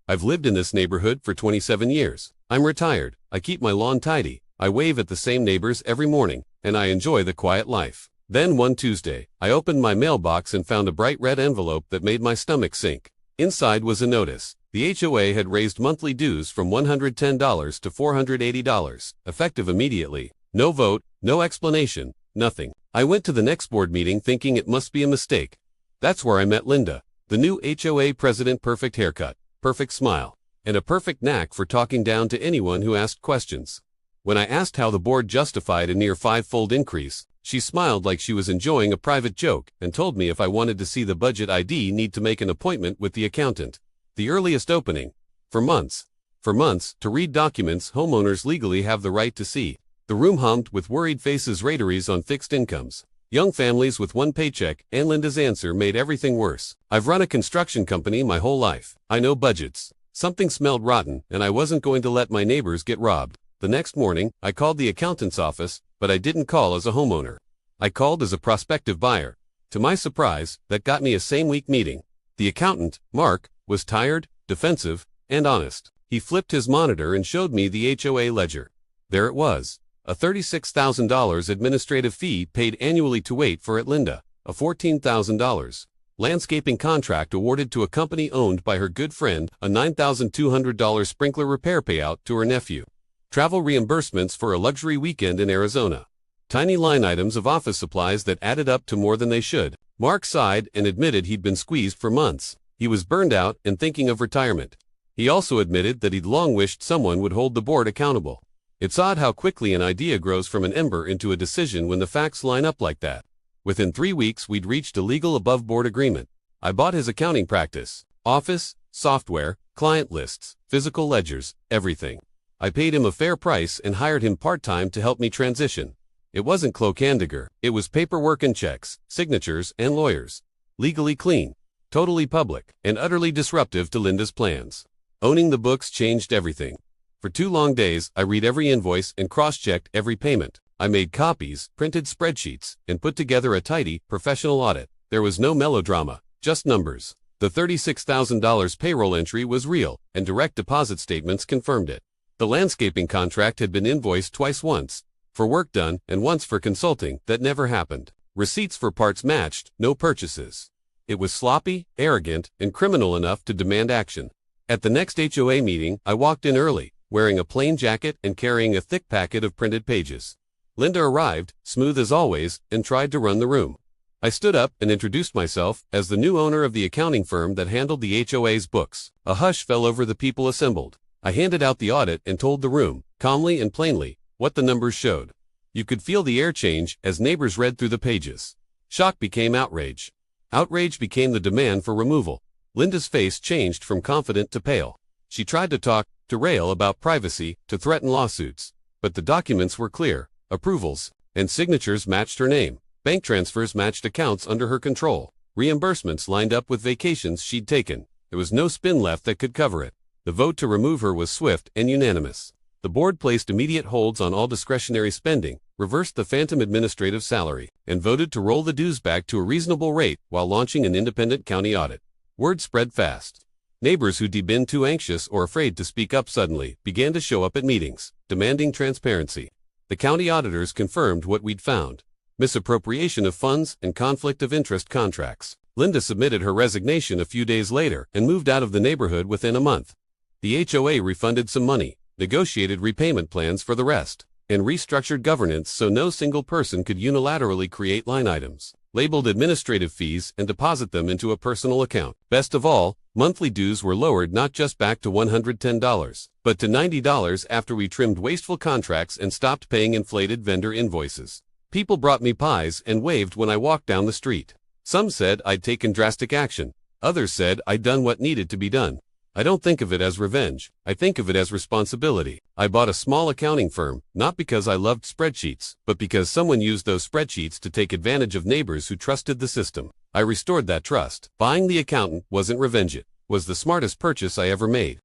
I've lived in this neighborhood for 27 years. I'm retired. I keep my lawn tidy. I wave at the same neighbors every morning, and I enjoy the quiet life. Then one Tuesday, I opened my mailbox and found a bright red envelope that made my stomach sink. Inside was a notice. The HOA had raised monthly dues from $110 to $480, effective immediately. No vote, no explanation, nothing. I went to the next board meeting thinking it must be a mistake. That's where I met Linda, the new HOA president. Perfect haircut, perfect smile, and a perfect knack for talking down to anyone who asked questions. When I asked how the board justified a near five-fold increase, she smiled like she was enjoying a private joke and told me if I wanted to see the budget I'd need to make an appointment with the accountant. The earliest opening. For months, to read documents homeowners legally have the right to see. The room hummed with worried faces. Victories on fixed incomes. Young families with one paycheck, and Linda's answer made everything worse. I've run a construction company my whole life. I know budgets. Something smelled rotten, and I wasn't going to let my neighbors get robbed. The next morning, I called the accountant's office, but I didn't call as a homeowner. I called as a prospective buyer. To my surprise, that got me a same-week meeting. The accountant, Mark, was tired, defensive, and honest. He flipped his monitor and showed me the HOA ledger. There it was. A $36,000 administrative fee paid annually to wait for it. Linda. A $14,000 landscaping contract awarded to a company owned by her good friend. A $9,200 sprinkler repair payout to her nephew. Travel reimbursements for a luxury weekend in Arizona. Tiny line items of office supplies that added up to more than they should. Mark sighed and admitted he'd been squeezed for months. He was burned out and thinking of retirement. He also admitted that he'd long wished someone would hold the board accountable. It's odd how quickly an idea grows from an ember into a decision when the facts line up like that. Within 3 weeks we'd reached a legal above-board agreement. I bought his accounting practice, office, software, client lists, physical ledgers, everything. I paid him a fair price and hired him part-time to help me transition. It wasn't cloak and dagger. It was paperwork and checks, signatures and lawyers. Legally clean, totally public, and utterly disruptive to Linda's plans. Owning the books changed everything. For 2 long days, I read every invoice and cross-checked every payment. I made copies, printed spreadsheets, and put together a tidy, professional audit. There was no melodrama, just numbers. The $36,000 payroll entry was real, and direct deposit statements confirmed it. The landscaping contract had been invoiced twice, once for work done and once for consulting. That never happened. Receipts for parts matched, no purchases. It was sloppy, arrogant, and criminal enough to demand action. At the next HOA meeting, I walked in early, wearing a plain jacket and carrying a thick packet of printed pages. Linda arrived, smooth as always, and tried to run the room. I stood up and introduced myself as the new owner of the accounting firm that handled the HOA's books. A hush fell over the people assembled. I handed out the audit and told the room, calmly and plainly, what the numbers showed. You could feel the air change as neighbors read through the pages. Shock became outrage. Outrage became the demand for removal. Linda's face changed from confident to pale. She tried to talk, to rail about privacy, to threaten lawsuits. But the documents were clear. Approvals and signatures matched her name. Bank transfers matched accounts under her control. Reimbursements lined up with vacations she'd taken. There was no spin left that could cover it. The vote to remove her was swift and unanimous. The board placed immediate holds on all discretionary spending, reversed the phantom administrative salary, and voted to roll the dues back to a reasonable rate while launching an independent county audit. Word spread fast. Neighbors who'd been too anxious or afraid to speak up suddenly began to show up at meetings, demanding transparency. The county auditors confirmed what we'd found: misappropriation of funds and conflict of interest contracts. Linda submitted her resignation a few days later and moved out of the neighborhood within a month. The HOA refunded some money, negotiated repayment plans for the rest, and restructured governance so no single person could unilaterally create line items, labeled administrative fees, and deposit them into a personal account. Best of all, monthly dues were lowered not just back to $110, but to $90 after we trimmed wasteful contracts and stopped paying inflated vendor invoices. People brought me pies and waved when I walked down the street. Some said I'd taken drastic action. Others said I'd done what needed to be done. I don't think of it as revenge. I think of it as responsibility. I bought a small accounting firm, not because I loved spreadsheets, but because someone used those spreadsheets to take advantage of neighbors who trusted the system. I restored that trust. Buying the accountant wasn't revenge. It was the smartest purchase I ever made.